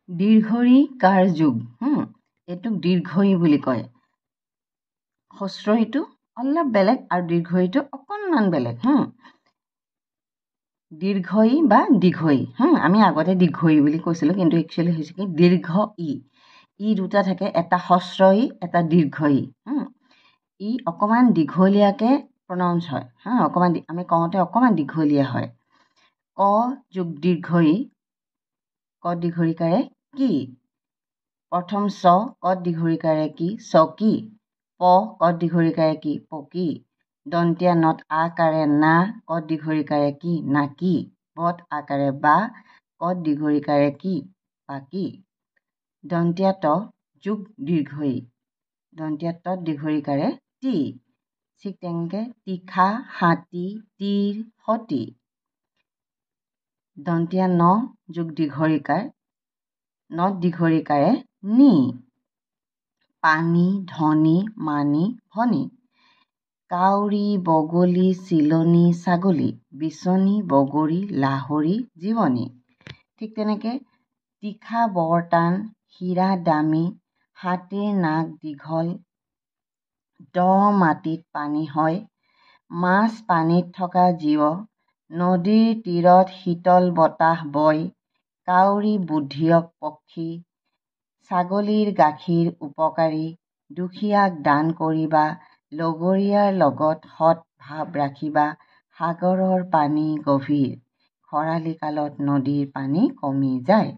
দীৰ্ঘৰি কাৰ যুগ এইটোক দীৰ্ঘই বুলি কয়। হস্ৰইটো অলপ বেলেগ আৰু দীৰ্ঘইটো অকণমান বেলেগ। দীৰ্ঘই বা দীঘই আমি আগতে দীৰ্ঘই বুলি কৈছিলোঁ, কিন্তু একচুৱেলি হৈছে কি দীৰ্ঘ ই দুটা থাকে, এটা হস্ৰই এটা দীৰ্ঘই। ই অকণমান দীঘলীয়াকৈ প্ৰনাউন্স হয় অকণমান আমি কওঁতে অকণমান দীঘলীয়া হয়। ক যোগ দীৰ্ঘই ক দীঘৰিকাৰে কি। প্ৰথম চ ক দীঘৰিকাৰে কি চকী। প ক দীঘৰিকাৰে কি পকী। দন্তীয়া নত আকাৰে না ক দীঘৰিকাৰে কি নাকি। বত আকাৰে বা ক দীঘৰিকাৰে কি বাকি। দন্তীয়া ত যোগ দীৰ্ঘই দন্তীয়া ত দীঘৰিকাৰে টি। ঠিক তেনেকৈ তীখা হাতী তীৰ সতী। দন্তীয়া ন যোগ দীঘৰিকাৰ নত দীঘৰিকাৰে নি। পানী ধনী মানি ভনী। কাউৰী বগলী চিলনী ছাগলী। বিচনী বগৰী লাহৰী জীৱনী। ঠিক তেনেকৈ তীখা বৰ টান হীৰা দামী হাতীৰ নাক দীঘল দ মাটিত পানী হয়। মাছ পানীত থকা জীৱ নদীৰ তীৰত শীতল বতাহ বয়। কাউৰী বুদ্ধিয়ক পক্ষী ছাগলীৰ গাখীৰ উপকাৰী। দুখীয়াক দান কৰিবা লগৰীয়াৰ লগত সৎ ভাৱ ৰাখিবা। সাগৰৰ পানী গভীৰ খৰালি কালত নদীৰ পানী কমি যায়।